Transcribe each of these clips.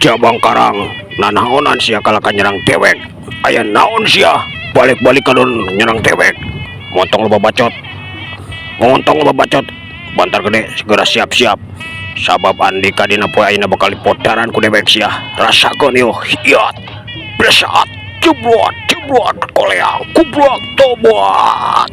Jabang Karang nanaonan sia kalakan nyerang dewek. Aya naon sia balik-balik kadon nyerang dewek. Montong loba bacot bantar gede segera siap-siap sabab Andika dina poe ayeuna bakal dipodaran ku dewek sia. Rasakeun yo hiat besaat jebrot koleang kublak tobat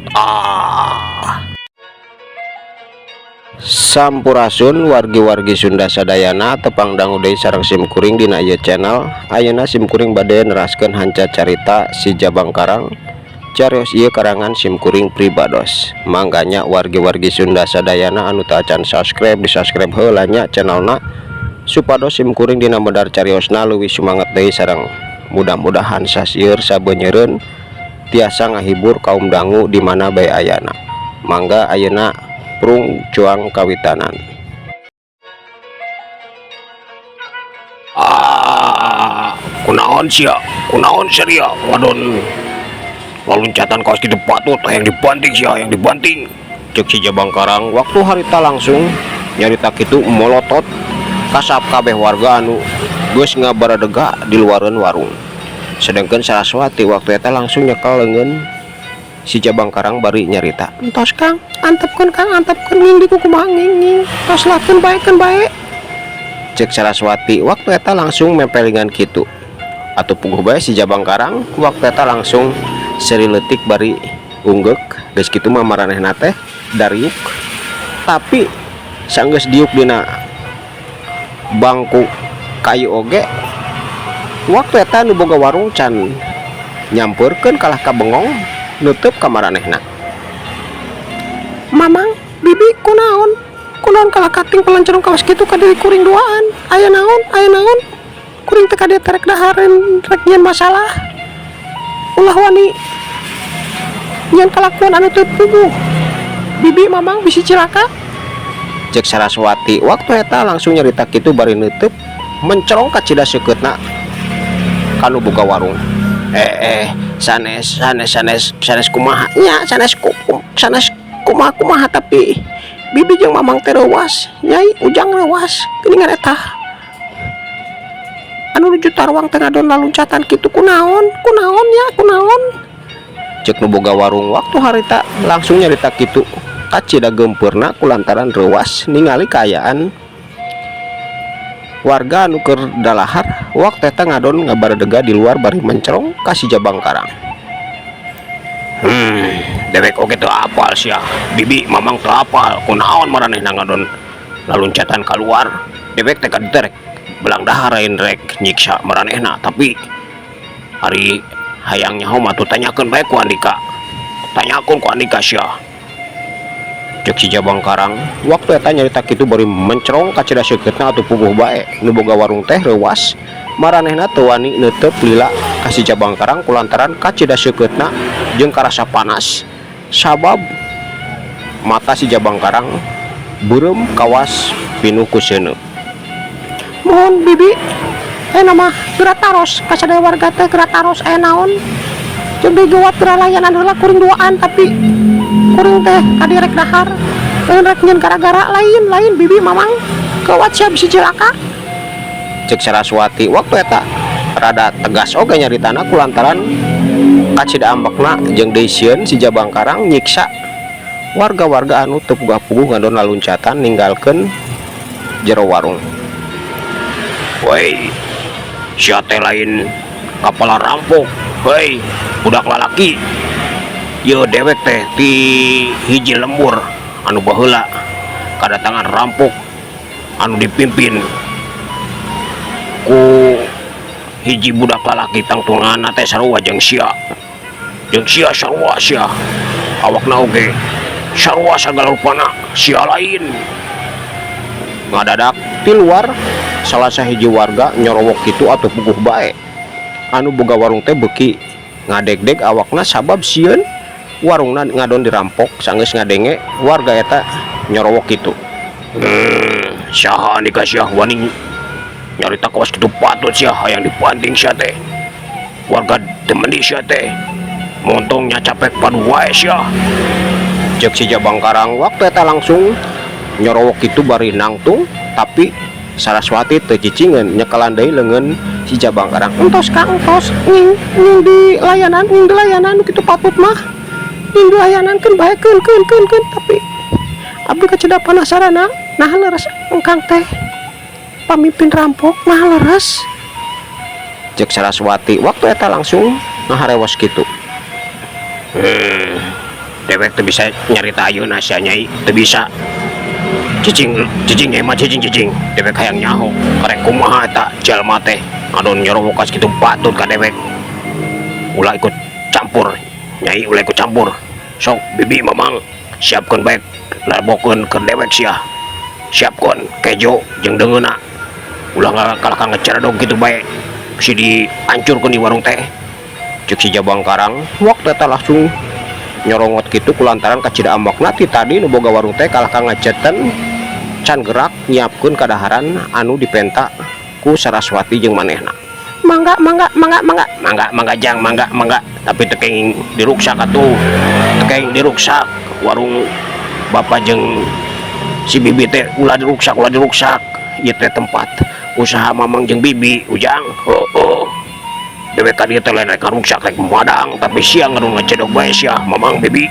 Sampurasun wargi-wargi Sunda sadayana tepang dangu deui sareng simkuring dina ieu channel. Ayeuna simkuring bade neraskeun hanca carita si Jabang Karang. Carios ieu karangan simkuring pribados. Mangganya wargi-wargi Sunda sadayana anu teu acan subscribe di subscribe heula nya channelna supados simkuring dina medar cariosna leuwih sumanget deui sareng mudah-mudahan sasieur sabeuneureun tiasa ngahibur kaum dangu di mana bae ayana. Mangga ayeuna prung cuang kawitanan. Kunaon sia wadon laluncatan kaos kitu patut yang dibanting sia yang dibanting cek si Jabang Karang waktu harita langsung nyarita kitu molotot kasap kabeh warga anu geus ngabaradega di luareun warung. Sedangkan Saraswati waktu eta langsung nyekel leungeun si Jabang Karang bari nyarita, "Entos Kang, antepkeun nging di kumaha nging, tos lakeun bae." Cek Saraswati waktu eta langsung mempelingan kitu. Atuh puguh bae si Jabang Karang waktu eta langsung seriletik bari unggek, geus kitu mah maranehna teh dariuk. Tapi sanggeus diuk dina bangku kayu oge, waktu eta nu boga warung can nyampeurkeun kalah ka bengong nutup kamaranehna. "Mamang, bibi kunaon kalah kating pelancarong kawas kitu ka diri kuring duaan. Aya naon? Kuring teh kade terek daharen rek nyeun masalah. Ulah wani nyeun kalakuan anu teu puguh. Bibi mamang bisi cilaka." Cek Saraswati waktu eta langsung nyarita kitu bari nutup mencerong ka cida seukeutna kanu boga warung. Sanes kumaha nya sanes kumaha tapi bibi jeung mamang teh reuwas nyai ujang reuwas geuningan eta anu nuju tarwang teh ngadon laluncatan kitu kunaon cek nu boga warung waktu harita langsung nyarita kitu kacida gempeurna kulantaran reuwas ningali kaayaan warga anu keur dalahar waktu eta ngadon ngabaradega di luar bari mencerong ka si Jabang Karang. Dewek oge teu apal sia. Bibi mamang teu apal kunaon maranehna ngadon laluncatan keluar. Dewek teh kaderek belang dahar lain rek nyiksa maranehna, tapi hari hayang nyaho mah tuh tanyakeun bae ku Andika. Tanyakeun ku Andika sia. Cek si Jabang Karang waktu eta nyarita kitu bari mencerong ka cida seukeutna atuh puguh bae nu boga warung teh reuwas maranehna teu wani neuteub lila ka si Jabang Karang kulantaran ka cida seukeutna jeung karasa panas sabab mata si Jabang Karang beureum kawas pinuh ku seuneu. "Mohon bibi mah geura taros ka sadaya warga teh geura taros aya naon jeung digawat geura layanan heula kuring duaan tapi kuring teh kadirek dahar rek nyeun gara-gara lain bibi mamang gawat sia bisi cilaka." Cek Saraswati waktu eta rada tegas oge nyaritana kulantaran kacida ambekna jeung deui sieun si Jabang Karang nyiksa warga-warga anu teu puguh ngadon laluncatan ninggalkeun jero warung. "Woi, sia teh lain kapala rampok, hei budak lalaki. Yo dewek teh ti hiji lembur anu baheula kadatangan rampok anu dipimpin ku hiji budak lalaki tangtunganna teh sarua jeung sia sarua sia awakna oge sarua sagala rupana sia lain." Ngadadak ti luar salah sahiji warga nyorowok kitu atuh puguh bae anu boga warung teh beuki ngadeg-deg awakna sabab sieun warungna ngadon dirampok sanggeus ngadenge warga eta nyorowok kitu. Saha Andika sia wani nyarita kawas kitu patut sia hayang dibanting sia teh warga temeni sia teh montongnya capek padu wae sia. Cek si Jabang Karang waktu eta langsung nyorowok kitu bari nangtung tapi Saraswati teu cicingeun nyekelan deui leungeun si Jabang Karang. Entos Kang, entos ning di layanan kitu patut mah. Ning di layanan keun bae keun tapi abdi kaceda panasarana nah leres engkang teh pamimpin rampok nah leres. Cek Saraswati waktu eta langsung ngaharewas kitu. Dewek teu bisa nyarita ayeuna sia Nyai, teu bisa. Cicing emang cicing dewek hayang nyaho karek kumaha eta jalma teh adon nyorowokas kitu patut ka dewek ulah ikut campur. Nyai ulah ikut campur, sok bibi mamang siapkeun baik labokeun ke dewek sia, siapkeun kejo jeung deungeuna ulah kalahkan ngecerendog kitu bae si dihancurkeun di warung teh. Cek si Jabang Karang waktu eta langsung nyorongot kitu kulantaran kacida ambakna ti tadi nu boga warung teh kalahkan ngeceten can gerak nyiapkeun kadaharan anu dipenta ku Saraswati jeung manehna. Mangga jang mangga tapi tekeng diruksak atuh, tekeng diruksak warung bapak jeung si bibi teh ulah diruksak ieu teh tempat usaha mamang jeung bibi ujang. Dewek ka dieu teh lain rek ngaruksak rek madang tapi siang anu ngecedok bae sia mamang bibi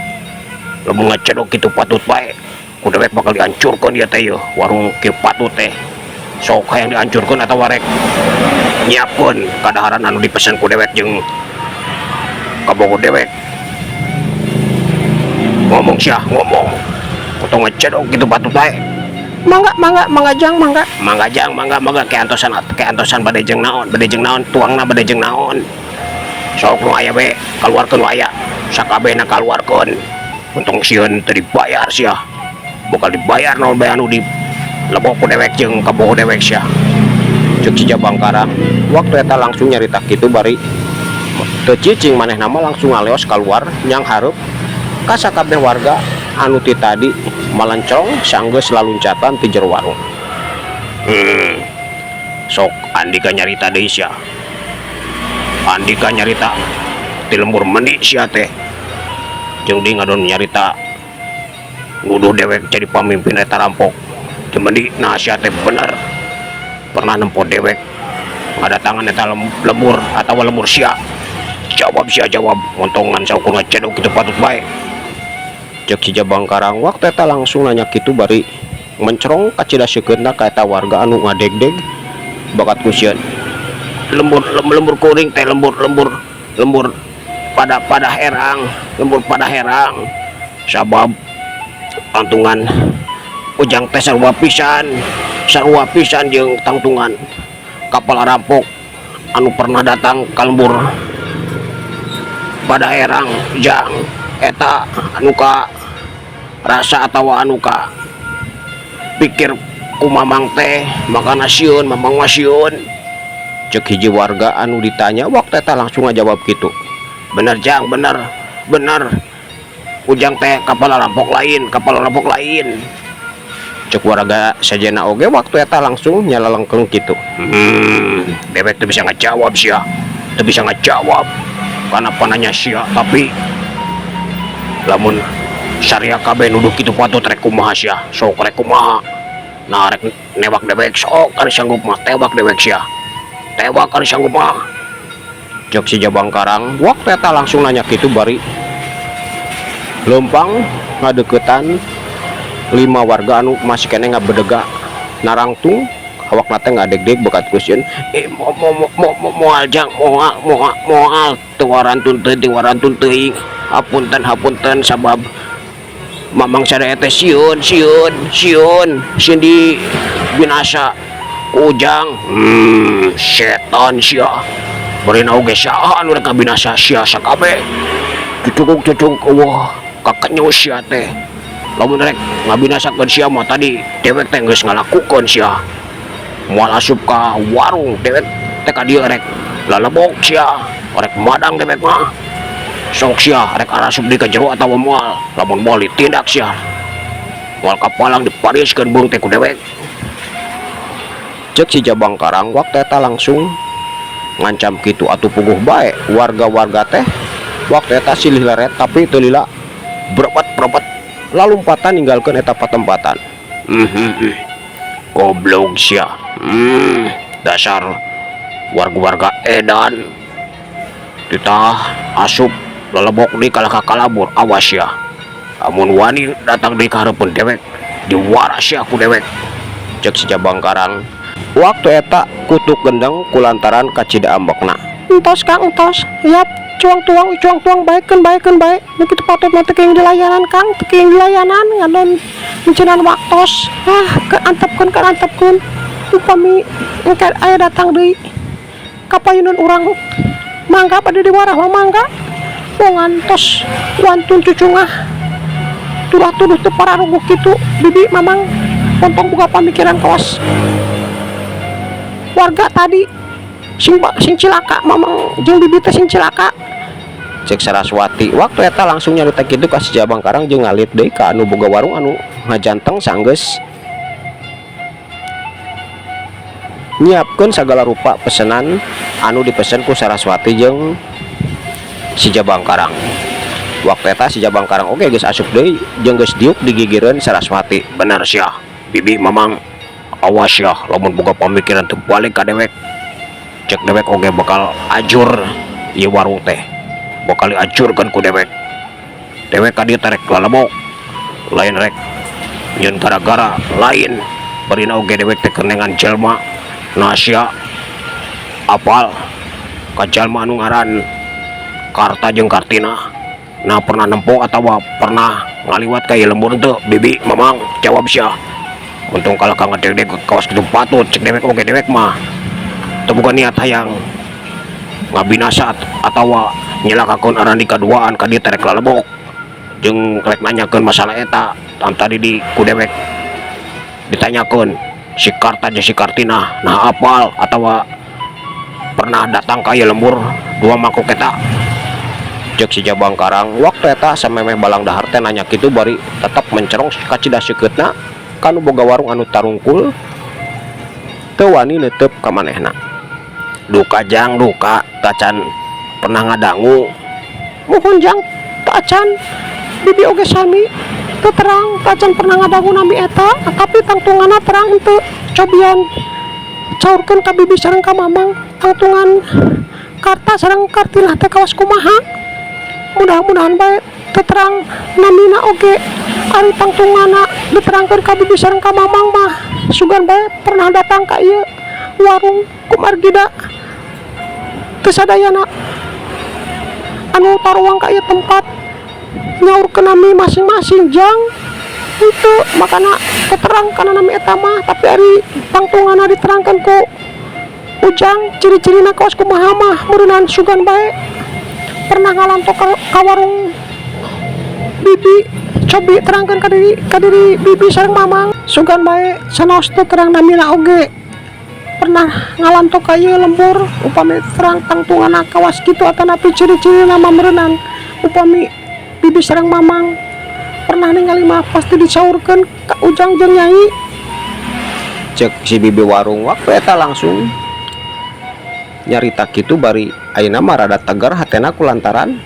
lamun ngecedok kitu patut bae ku dewek bakal dihancurkeun ieu teh warung kieu patut teh sok hayang dihancurkeun atawa rek nyiapkeun kadaharan anu dipesan ku dewek jeung kabogo dewek. Ngomong sia ngomong potong ngecedok kitu patut bae. Mangga jang keantosan bade jeung naon tuangna bade jeung naon sok nu aya be kaluarkeun aya sakabehna kaluarkeun untung sieun teu dibayar sia bakal dibayar naon bae anu di lebok ku dewek jeung kabogo dewek sia. Cek si Jabang Karang waktu eta langsung nyarita kitu bari teu cicing manehna mah langsung ngaleos keluar nyang hareup ka sakabeh warga anu ti tadi malencong sanggeus laluncatan ti jero warung. Sok Andika nyarita deui sia. Andika nyarita ti lembur mendi sia teh. Jeung di ngadon nyarita nuduh dewek jadi pamimpin eta rampok. Teu mendi nah sia teh bener. Pernah nempo dewek ngadatangan eta lembur atawa lembur sia. Jawab montongan saukur ngecedok kitu patut bae. Cek si Jabang Karang waktu eta langsung nanya kitu bari mencerong kacida sikeunna ka eta warga anu ngadegdeg bakat kusieun. Lembur kuring teh lembur pada herang sabab tantungan ujang teh sarua pisan jeung tangtungan kapal rampok anu pernah datang ka lembur pada herang jang eta anu ka rasa atawa anu ka pikir ku mamang teh makana sieun mamang masieun. Cek hiji warga anu ditanya waktu eta langsung ngajawab kitu. Bener jang bener ujang teh kapal rampok lain. Cek warga sajena oge waktu eta langsung nyalalengkeun kitu. Dewek teu bisa ngajawab sia, teu bisa ngajawab karena pananya sia tapi lamun syariah kabeh nuduh kitu patut rek kumaha sia sok rek kumaha nah rek newak dewek sok ari sanggup mah tewak dewek sia tewak ari sanggup mah. Cek si Jabang Karang waktu eta langsung nanya kitu bari lempang ngadeuketan 5 warga anu masih kene ngabedega narangtung awak nate ngadeg-deg bekat kusieun moal jang moal tuwarantun teuing hapunten sabab mamang sadaya teh sieun di binasa ujang. Setan sia beurina oge saha anu rek binasa sia sakabeh cucuk wah kakenyo sia teh lamun rek ngabinasakeun sia mah tadi dewek teh geus ngalakukeun sia moal asup ka warung dewek teh ka dieu rek lalebok sia rek madang dewek mah sok sia rek arasup di ka jero atawa moal lamun moal ditindak sia moal kapalang dipariskeun beung teh ku dewek. Cek si Jabang Karang waktu eta langsung ngancam kitu atuh puguh bae warga-warga teh waktu eta silih leret tapi teu lila berebet lalumpatan ninggalkeun eta patempatan. Goblok sia Dasar warga-warga edan ditah asup lelebok di kalabur. Awas ya, amun wani datang di karepeun dewek diwaras ya ku dewek, cek si Jabangkarang. Waktu eta kutuk gendeng kulantaran kacida ambekna. Entos Kang, entos. Yap, cuang tuang baikeun baik. Begitu patut mah teu dilayanan Kang, teu dilayanan ngadon mencenan waktos. Antepkeun. Upami engke aya datang deui kapayunan urang mangga pada diwarah mah mangga. Wong ngantos wantun cucungah tulah tuduh teu pararuguh kitu. Bibi mamang pontong boga pamikiran kawas warga tadi sing cilaka, mamang jeung bibi teh sing cilaka, cek Saraswati. Waktu eta langsung nyarita kitu ka si Jabangkarang jeung ngalit deui ka anu boga warung anu ngajanteng sanggeus nyiapkeun sagala rupa pesenan anu dipesen ku Saraswati jeung si Jabangkarang. Waktu eta si Jabangkarang oge geus asup deui jeung geus diuk digigireun Saraswati. Bener sia bibi mamang, awas ya lamun boga pamikiran teu balik ka dewek, cek dewek oge bakal ajur ieu warung teh, bakal diajurkeun ku dewek ka dieu teh rek lalebok lain rek nyeun gara-gara lain barina oge dewek teh kenengan jelma nasia apal ka jalma anu ngaran Karta jeung Kartina. Nah pernah nempo atawa pernah ngaliwat ka ieu lembur teu bibi mamang, jawab sia. Untung kalau kang ngedek kawas kitu patut cek dewek oge dewek mah teu boga niat hayang ngabinasa atawa nyelakakeun arandi kaduaan ka dieu teh rek lalebok jeung rek nanyakeun masalah eta. Tadi di ku dewek ditanyakeun si Karta jeung si Kartina nah apal atawa pernah datang ka ieu lembur dua mangkok eta, cek si Jabangkarang. Waktu eta samemeh balang dahar teh nanya kitu bari tetep mencerong ka cida sikeutna kanu boga warung anu tarungkul teu wani neuteup ka manehna. Duka jang duka tacan pernah ngadangu. Muhun jang tacan bibi oge sami teu terang tacan pernah ngadangu nami eta, tapi tangtunganna terang henteu. Cobian caurkeun ka bibi sareng ka mamang tangtungan Karta sareng Kartina teh kawas kumaha. Mudah-mudahan bae teu terang namina oge ari tangtungana diterangkeun ka bibi sareng ka mamang mah sugan bae pernah datang ka ieu warung kumargida teu sadayana anu taruang ka ieu tempat nyaurkeun nami masing-masing jang itu makana teu terang kana nami eta mah, tapi ari tangtungana diterangkeun ku ujang ciri-cirina kawas kumaha mah meureunaan sugan bae pernah ngalantok ka warung bibi. Cobi terangkan ka diri bibi sareng mamang sugan bae sanaos teu terang namina oge pernah ngalantok ka ieu lembur upami terang tangtunganna kawas kitu atanapi ciri-cirina mah meureunaan upami bibi sareng mamang pernah ningali mah pasti dicaurkeun ka ujang jeung nyai, cek si bibi warung. Waktu eta langsung nyarita kitu bari ayeuna mah rada tegar hatena kulantaran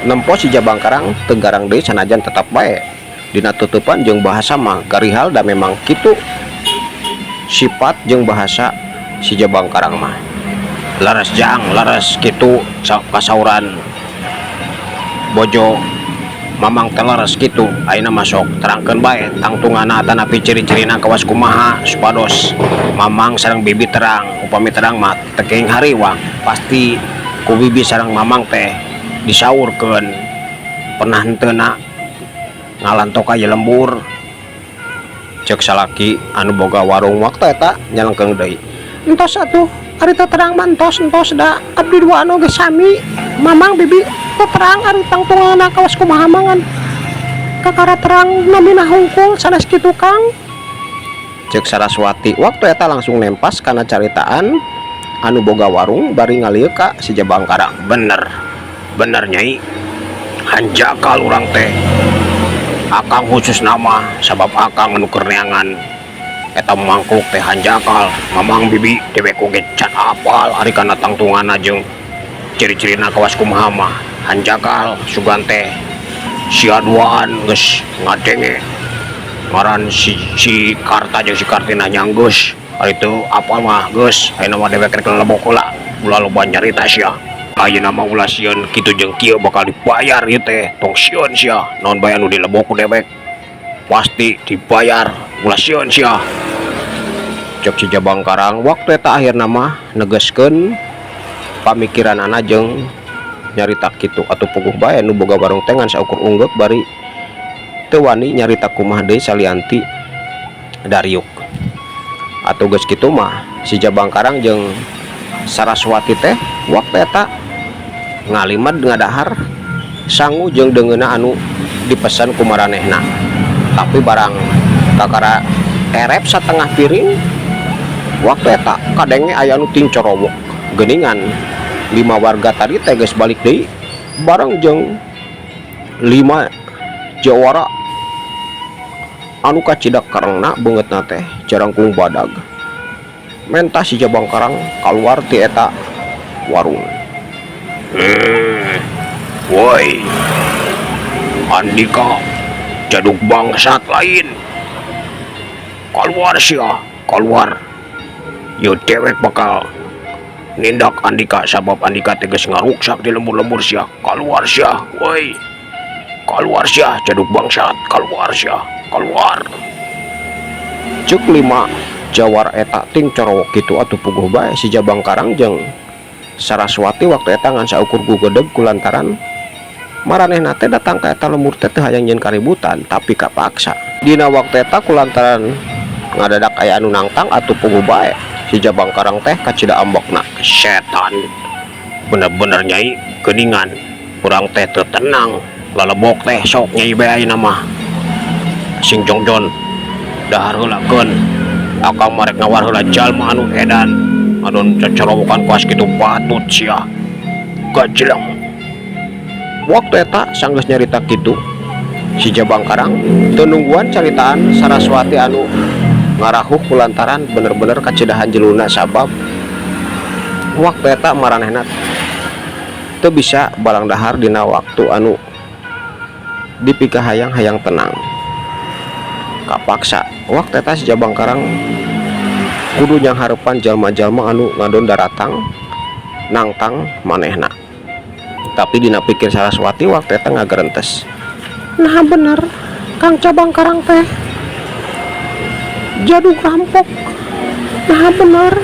nempo si Jabangkarang tegarang deui sanajan tetap bae dina tutupan jeung bahasa mah garihal da memang kitu sifat jeung bahasa si Jabangkarang mah leres jang leres kitu kasauran bojo mamang teh leres kitu. Ayeuna masuk terangkeun bae tangtunganna atanapi ciri-cirina kawas kumaha supados mamang sareng bibi terang. Upami terang mah teu hariwang pasti ku bibi sareng mamang teh disaurkeun pernah henteuna ngalantok ka ieu lembur, cek salaki anu boga warung. Waktu eta nyalengkeun deui. Entos atuh ari teu terang mah entos da abdi dua anu ge sami mamang bibi teu terang ari tangtunganna kawas kumaha mangan kakara terang namina hungkul sanes kitu Kang, cek Saraswati. Waktu eta langsung nempas kana caritaan anu boga warung bari ngalieu ka si Jabangkarang. Bener nyai, hanjakal urang teh akang khusus nama sabab akang anu keur neangan eta mangkuk teh hanjakal. Mamang bibi dewek oge can apal ari kana tangtunganna jeung ciri-cirina kawas kumaha mah hanjakal sugan teh sia duaan geus ngadenge ngaran si Karta jeung si Kartina nyanggeus hari itu apa mah geus ayeuna mah dewek rek lebok heula ulah loba nyarita sia ayeuna mah ulah sieun kitu jeung kieu bakal dibayar ieu teh tong sieun sia naon bae anu dilebok ku dewek pasti dibayar ulah sieun sia cek si Jabang Karang waktu eta akhirna mah negeskeun pamikiranana jeung nyarita kitu atuh puguh bae nu boga warung teh ngan saukur unggek bari teu wani nyarita kumaha deui salianti Dariuk atuh geus kitu mah si Jabang Karang jeung Saraswati teh waktu eta ngalimat ngadahar sangu jeung deungeuna anu dipesan ku maranehna tapi barang kakara erep satengah piring waktu eta kadenge aya anu tincorowok geuningan 5 warga tadi teh geus balik deui bareng jeung 5 jawara anu kacidak karangna beungeutna teh jarangkung badag mentah si Jabang Karang kaluar ti eta warung. Woi Andika jaduk bangsat lain keluar sia keluar yo dewek bakal nindak Andika sabab Andika tegas ngaruksak di lembur-lembur sia keluar sia woi keluar sia jaduk bangsat keluar sia keluar cek 5 jawar eta ting corowok gitu atuh puguh bae si Jabang Karang jeung Saraswati waktu eta ngan saukur gugedeg kulantaran maranehna teh datang ka eta lembur teh hayang nyeun kaributan tapi kapaksa dina waktu eta kulantaran ngadadak aya anu nangtang atuh puguh bae si Jabang Karang teh kacida ambokna setan bener-bener nyai geuningan urang teh teu tenang lalebok teh sok nyai bae ayeuna mah sing jongjon dahar heulakeun akang marek ngawar heula jalma anu edan anu cocorowokan kuas kitu patut sia gajleng waktu eta sanggeus nyarita kitu si Jabang Karang teu nungguan caritaan Saraswati anu ngarahuh kulantaran bener-bener kacidahan jeluna sabab waktu eta maranehna teu bisa balang dahar dina waktu anu dipika hayang tenang kapaksa waktu eta si Jabang Karang kudu nyang harepan jalma-jalma anu ngadon daratang nangtang manehna tapi dina pikir Saraswati waktu eta ngagerentes Nah bener Kang Jabang Karang teh jaduk rampok. Nah bener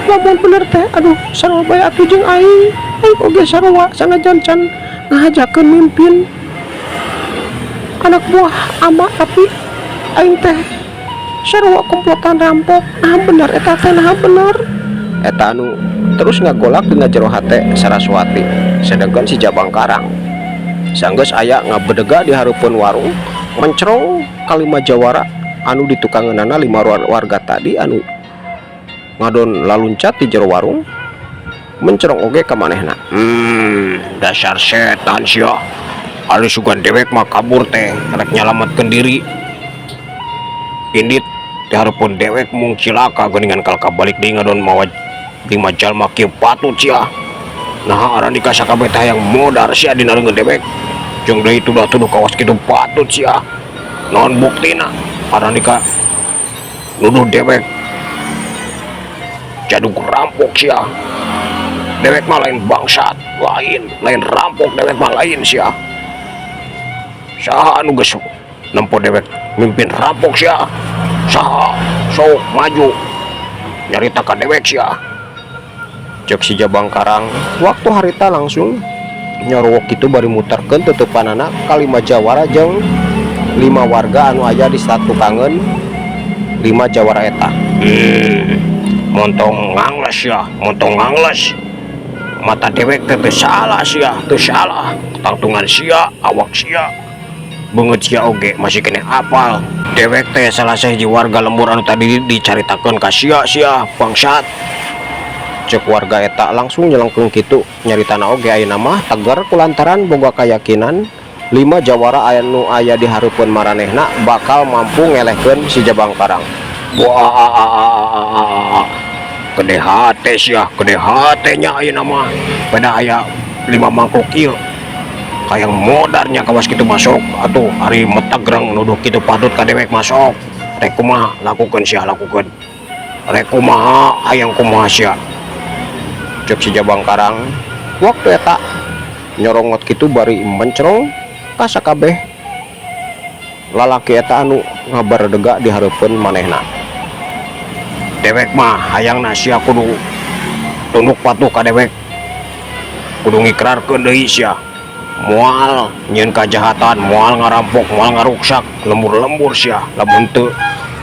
lamun bener teh aduh sarua bae atuh jeung aing oge sarua sanajan can ngahajakeun mimpin anak buah ama tapi aing teh sarua komplotan rampok. Nah bener eta teh nah bener eta anu terus ngagolak dina jero hate Saraswati sedangkan si Jabang Karang sanggeus aya ngabedega di hareupeun warung mencerong kalima jawara anu ditukangeunana 5 warga tadi anu ngadon laluncat di jero warung mencerong oge ka manehna dasar setan sia ari sugan dewek mah kabur teh rek nyalametkeun diri indit di hareupeun dewek mung cilaka geuningan kalka balik deui ngadon mawa 5 jalma kieu patut sia nah aran dikasa kabeh teh yang modar sia dina leungeun dewek jeung deui tuduh kawas kitu patut sia naon buktina aran dika nuduh dewek jaduk rampok sia dewek mah lain bangsat lain rampok dewek mah lain sia saha anu geus nempo dewek mimpin rampok sia saha sok maju nyarita ka dewek sia cek si Jabang Karang waktu harita langsung nyorowok itu bari muterkeun tutupanana kalima jawara jeung 5 warga anu aya di satu kangen 5 jawara eta montong ngangles ya montong ngangles mata dewek teh salah sia teu salah tangtungan sia awak sia beungeut sia oge masih kene apal dewek teh salah sahiji warga lembur anu tadi dicaritakeun ka sia bangsat cek warga eta langsung nyelengkeung kitu nyaritana oge ayeuna mah tegar kulantaran boga kayakinan 5 jawara anu aya di hareupeun maranehna bakal mampu ngelehkeun si Jabang Karang. Wah gede hate sia gede hatenya ayeuna mah pada aya 5 mangkok ieu hayang modarnya kawas kitu masuk atuh ari metegreng nuduh kitu patut ka dewek masuk rek kumaha lakukeun sia lakukeun rek kumaha hayang kumaha sia cek si Jabangkarang. Waktu eta nyorongot kitu bari mencerong ka sakabeh lalaki eta anu ngabardega di hareupeun manehna. Dewek mah hayangna sia kudu tunduk patuh ka dewek, kudu ngikrarkeun deui sia moal nyieun kajahatan, moal ngarampok, moal ngaruksak, lembur-lembur sia. Lamun teu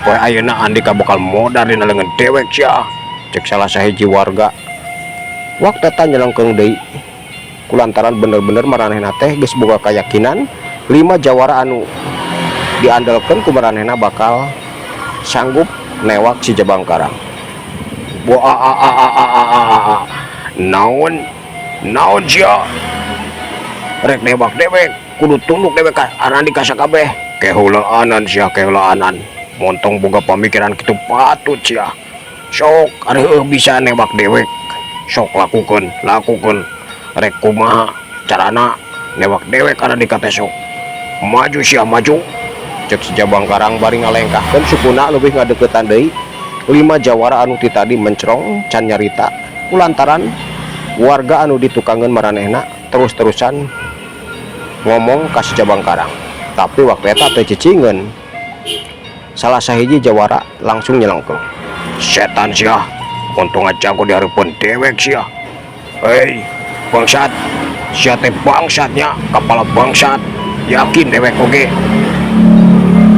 poe ayeuna Andika bakal modar dina leungeun dewek sia, cek salah sahiji warga. Waktu eta nyelengkeung deui kulantaran bener-bener maranehna teh geus boga kayakinan 5 jawara anu diandalkeun ku maranehna bakal sanggup newak si Jabangkarang. Naon sia rek newak dewek kudu tunduk dewek ka Andika sakabeh. Keheulaanan sia, keheulaanan montong boga pamikiran kitu patut sia. Sok ari bisa newak dewek, sok lakukeun rek kumaha carana newak dewek Andika teh sok maju sia maju. Cek si Jabangkarang bari ngalengkahkeun sukuna leuwih ngadeuketan deui 5 jawara anu ti tadi mencrong can nyarita kulantaran warga anu ditukangeun maranehna terus-terusan ngomong ka si Jabangkarang. Tapi waktu eta teu cicingeun, salah sahiji jawara langsung nyelengkeung. Setan sia, untung jago di hareupeun dewek sia. Hei bangsat, sia teh bangsatnya, kepala bangsat. Yakin dewek oge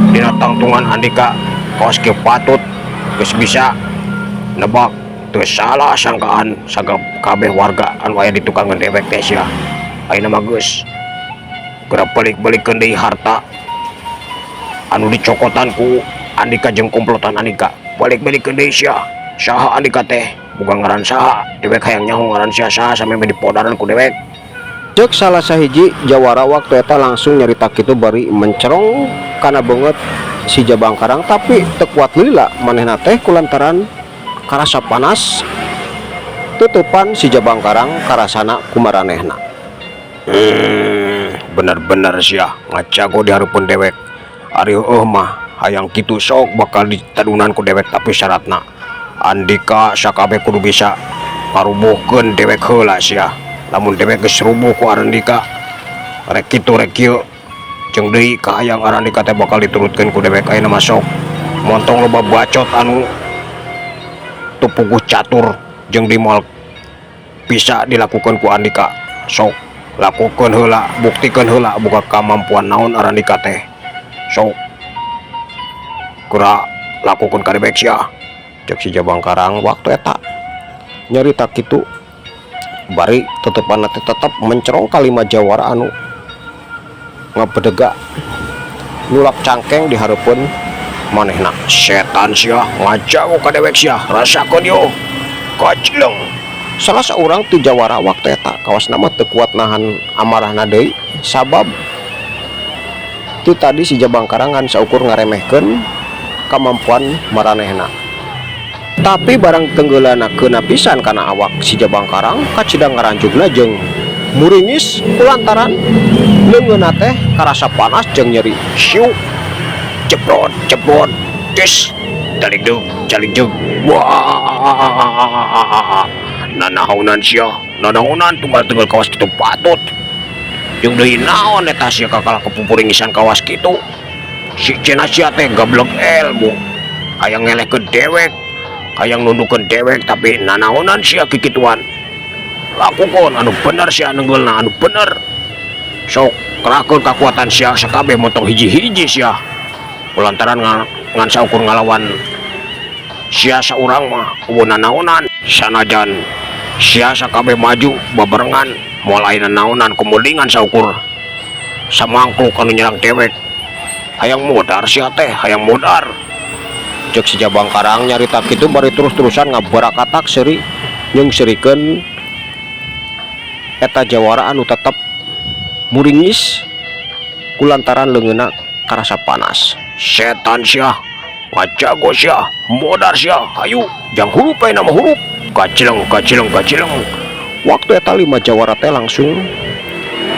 dina tangtungan Andika kaos ke patut geus bisa nebak teu salah sangkaan sagab kabeh warga anu aya ditukangeun dewek teh sia. Ayeuna mah geus geura balik-balikeun deui harta anu dicokotan ku Andika jeung komplotan Andika. Balik-balikeun deui sia. Saha Andika teh boga ngaran saha, dewek hayang nyaho ngaran sia saha sampe dipodaran ku dewek. Cek salah sahiji jawara waktu eta langsung nyarita kitu bari mencerong kana banget si Jabangkarang. Tapi teu kuat lila manehna teh kulantaran karasa panas tutupan si Jabangkarang karasana kumaranehna. Bener-bener sia ngajago di hareupeun dewek. Ari mah hayang kitu sok bakal ditadunan ku dewek, tapi syaratna Andika sakabeh kudu bisa ngarubuhkeun dewek heula sia. Lamun dewek geus rubuh ku Andika rek kitu rek kieu jeung deui kahayang Andika teh bakal diturutkeun ku dewek. Ayeuna mah sok montong loba bacot anu tu puguh catur jeung dimal bisa dilakukan ku Andika. Sok lakukeun heula, buktikeun heula boga kamampuan naon Andika teh. Sok geura lakukeun ka dewek sia. Cek si Jabangkarang waktu eta nyarita kitu bari tetepan teh tetep mencerong kalimat jawara anu ngabedega nulak cangkeng di hareupeun manehna. Setan sia ngajago ka dewek sia, rasakeun yo kacileng. Salah seorang ti jawara waktu eta kawas nama teu kuat nahan amarahna deui sabab ti tadi si Jabangkarang ngan saukur ngaremehkeun kamampuan maranehna. Tapi barang tenggeulanakeun pisan kana awak si Jabangkarang kacidang ngaranjugna jeung muringis kulantaran leungeunna teh karasa panas jeung nyeri. Siu ceprot ceprot tes daligdeug jaligdeug. Wah nanaonan sia, nanaonan tunggal-tunggal kawas kitu patut jeung deui naon eta sia kakala kepupuringisan kawas kitu. Si cenah sia teh gablek ilmu hayang ngelehkeun dewek, hayang nundukeun dewek, tapi nanaonan sia kikituan. Lakukeun anu bener sia neunggeulna anu bener. Sok kerahkeun kakuatan sia sakabeh motong hiji-hiji sia. Kulantaran ngan saukur ngalawan sia saurang mah eueuh nanaonan. Sanajan sia sakabeh maju babarengan moal aya nanaonan kumudingan saukur samangkluk anu nyerang dewek. Hayang modar sia teh, hayang modar. Cek si Jabangkarang nyarita kitu bari terus-terusan ngabarakatak seuri jeung serikeun eta jawara anu tetep muringis kulantaran leungeunna karasa panas. Setan sia ngajago sia, modar sia, hayu jang hurup ayeuna mah hurup kacileng. Waktu eta 5 jawara teh langsung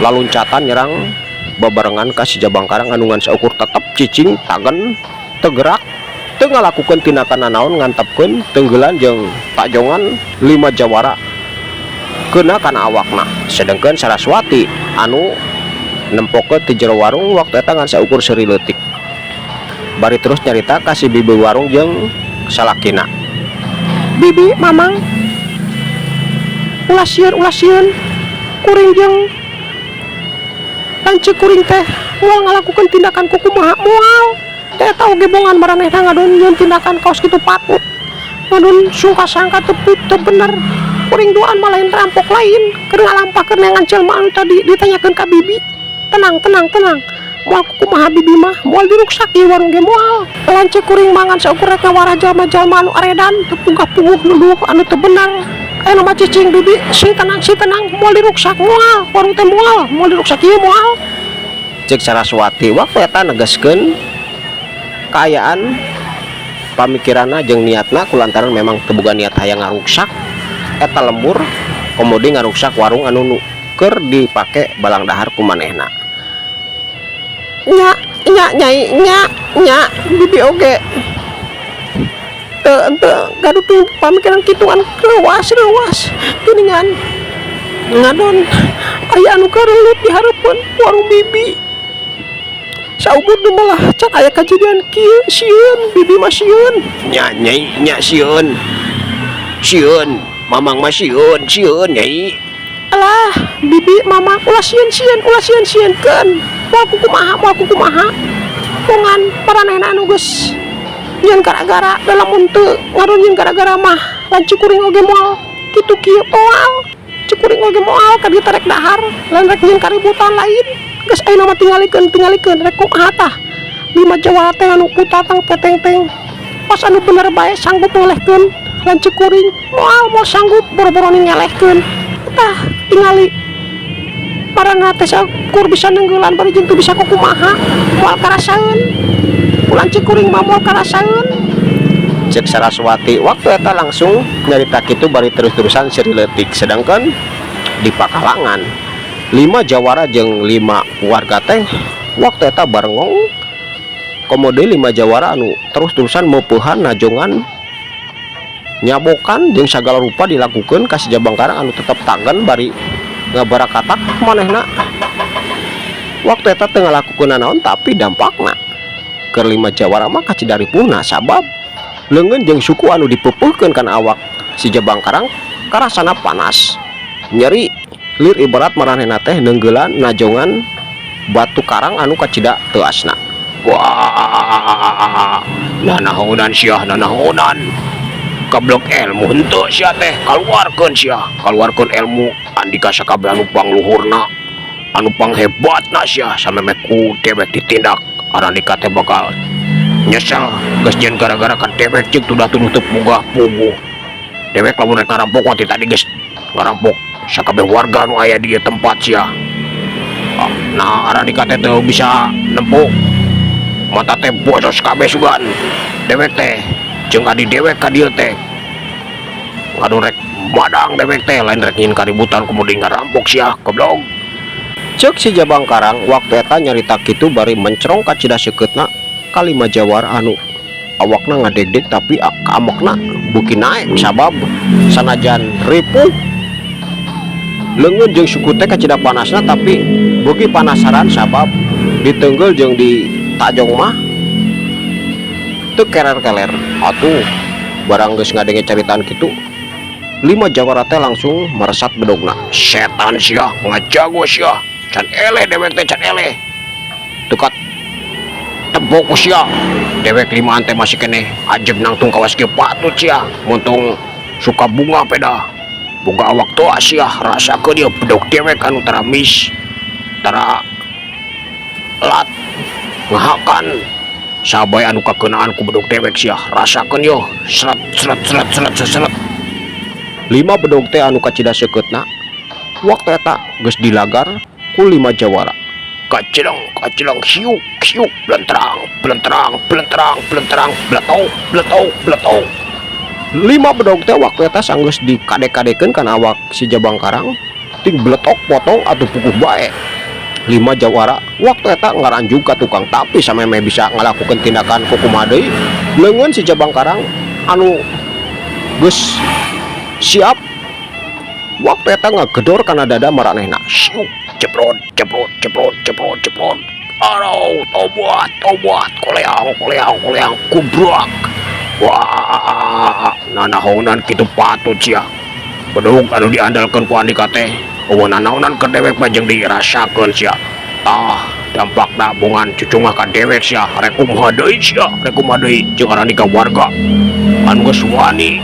laluncatan nyerang babarengan ka si Jabangkarang anu ngan saukur tetep cicing tagen tegerak teu ngalakukeun tindakan nanaon ngantepkeun tenggelan jeung tajongan 5 jawara kena kana awakna. Sedengkeun Saraswati anu nempokeun ti jero warung waktu eta ngan saukur seuri leutik. Bari terus nyarita ka si bibi warung jeung salakina. Bibi mamang ulah sieun kuring jeung lanceuk kuring teh moal ngalakukeun tindakan kumaha moal teh eta oge bongan maranehna ngadon nyeun tindakan kaos kitu patut ngadon sangka teu bener kuring duaan mah lain rampok lain keur ngalampahkeun neangan jelema anu tadi ditanyakeun ka bibi. Tenang moal kumaha bibi mah moal diruksak ieu warung ge moal lanceuk kuring mangan saukur rek ngawarah jalma-jalma anu aredan teu punggah-pungguh luluh anu teu bener. Ayo mah cicing bibi sing tenang moal diruksak moal warung teh moal diruksak ieu moal. Cek Saraswati waktu eta negaskeun kaayaan pamikiranna jeung niatna kulantaran memang teu boga niat hayang ngaruksak eta lembur komodi ngaruksak warung anu keur dipake balang dahar ku manehna. Nya bibi oge gaduh tuh pamikiran kituan lewas geuningan ngadon aya anu kareuleut di hareupeun warung bibi. Saubur deui malah can aya kajadian kieu sieun bibi mah sieun. Nya sieun mamang mah sieun nyai. Alah bibi mamang ulah sieun-sieunkeun moal kumaha pongan paranehna anu geus nyeun gara-gara dalam teu ngadon nyeun gara-gara mah lanceuk kuring oge moal kitu kieu moal cek kuring oge moal ka dieu rek dahar lain rek nyeun kaributan lain geus ayeuna mah tingalikeun rek kumaha tah 5 jawara teh anu putatang peteng-teng pas anu bener bae sanggup ngelehkeun lanceuk kuring moal sanggup boro-boro ngelehkeun tah tingali paranna teh sakur bisa nenggelan bari jeung teu bisa kumaha moal karasaeun lanceuk kuring mah moal karasaeun. Cek Saraswati waktu eta langsung nyarita kitu bari terus-terusan seuri leutik. Sedangkan di pakalangan 5 jawara jeung 5 warga teh waktu eta barengong komode 5 jawara anu terus-terusan meupuhan najongan nyabokan jeung sagala rupa dilakukeun ka si Jabangkarang anu tetep tagen bari ngabarakatak manehna. Waktu eta teu ngalakukeun naon tapi dampakna keur 5 jawara mah kacidaripuna sabab leungeun jeung suku anu dipeupuhkeun kana awak si Jabangkarang karasana panas nyeri lir ibarat maranehna teh nenggelan najongan batu karang anu kacida teu asna. Wah nanahonan sia nanahonan kablok ilmu henteu sia teh kaluarkeun ilmu andika sakabeh anu pangluhurna anu panghebatna sia sameme ku dewek ditindak andika teh bakal nyesel geus nyeun gara-gara ka dewek jeung tuduh teu punggah puguh dewek lamun rek ngarampok wanti tadi geus ngarampok sakabeh warga anu aya di tempat sia. Nah andika teh teu bisa nempuh mata teh bodos kabeh sugan dewek teh jeung adi dewek ka dieu teh ngadu rek madang dewek teh lain rek nyin kaributan kemudian ngarampok sia goblok. Ceuk si Jabangkarang waktu eta nyarita kitu bari mencrong ka cida seukeutna ka 5 jawara anu awakna ngadegdeg tapi kaamokna beuki naek sabab sanajan ripuh leungeun jeung suku teh ka cida panasna tapi beuki panasaran sabab diteunggel jeung di tajong mah teu kerer-keler atuh barang geus ngadenge caritaan kitu 5 jawara teh langsung meresat bedogna. Setan sia ngajago sia can eleh dewek teh can eleh tukat tebok sia dewek 5 teh masih keneh ajeb nangtung kawas kieu patut sia muntung suka bunga peda boga awak tua sia rasakeun dieu bedog dewek anu taramis tara lat ngahakan sabae anu kakeunaan ku bedog dewek sia rasakeun yo seret 5 bedog teh anu kacida seukeutna waktu eta geus dilagar ku 5 jawara kacilang hiuk belentrang bletok 5 bedog teh waktu eta sanggeus dikade-kadekeun kana awak si Jabangkarang ting bletok potong atuh puguh bae lima jawara waktu eta ngaranjung ka tukang tapi sameme bisa ngalakukan tindakan kukumaha deui leungeun si Jabang Karang anu geus siap waktu eta ngagedor kana dada maranehna syuk jebrot jebrot jebrot jebrot jebrot aduh tobat koleang kubrak wah nanahonan kitu patut sia bedug anu diandalkeun ku Andika teh nanaonan ke dewek mah jeung dirasakeun sia dampak nabungan cucungah ka dewek sia rek kumaha deui jeung Andika warga anu geus wani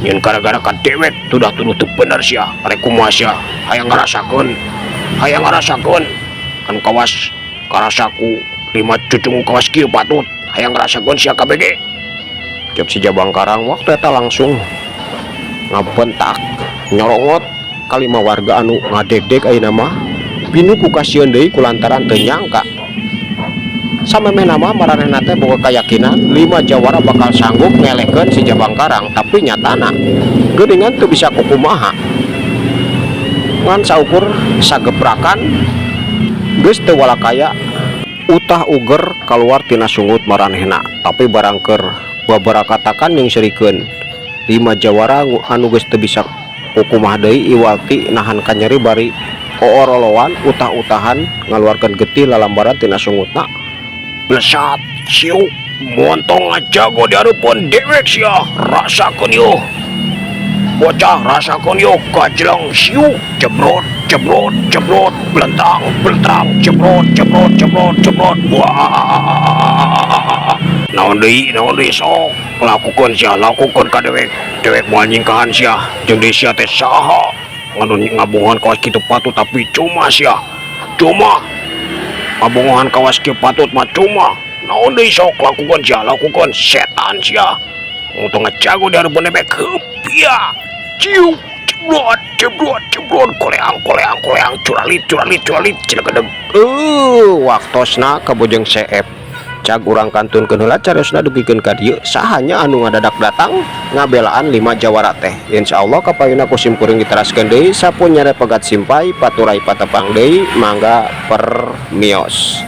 nyen gara-gara ka dewek tudah tuduh teu bener sia rek kumaha sia hayang ngarasakeun anu kawas karasaku 5 cucung kawas kieu patut hayang ngarasakeun sia KBG cek si Jabang Karang waktu eta langsung ngabentak nyorongot kalima warga anu ngadegdeg ayeuna mah pinuku kasieun deui kulantaran teu nyangka sameme nama maranehna teh boga kayakinan 5 jawara bakal sanggup ngelehkeun si Jabang Karang tapi nyatana geuningan teu bisa kukumaha ngan saukur sagebrakan geus teu walakaya utah uger kaluar tina sungut maranehna tapi barang keur babaraha katakan yang serikeun 5 jawara anu geus teu bisa kukumaha deui iwalti nahan ka nyeri bari oorolowan utah-utahan ngaluarkeun getih lalambaran tina sungutna blesat siu montong ngajago di hareupeun dewek sia rasakeun yeuh bocah rasakeun yeuh kajlang siu jebrot jebrot jebrot belentang jebrot jebrot jebrot jebrot wah naon deui sok lakukeun ka dewek moal nyingkahan sia jeung deui sia teh saha nganu ngabungan kawas kitu patut tapi cuma ngabungan kawas kitu patut mah cuma naon deui sok lakukeun setan sia untuk ngajago di hareupeun dewek heupiah ciu jebrot koleang curalit cilegedeg waktosna kabojeng CF cag urang kantunkeun heula carosna dugikeun ka dieu sahanya anu ngadadak datang ngabelaan 5 jawara teh insyaallah kapayuna kusim kuring diteraskeun deui sapunya pegat simpai paturai patepang deui mangga permios.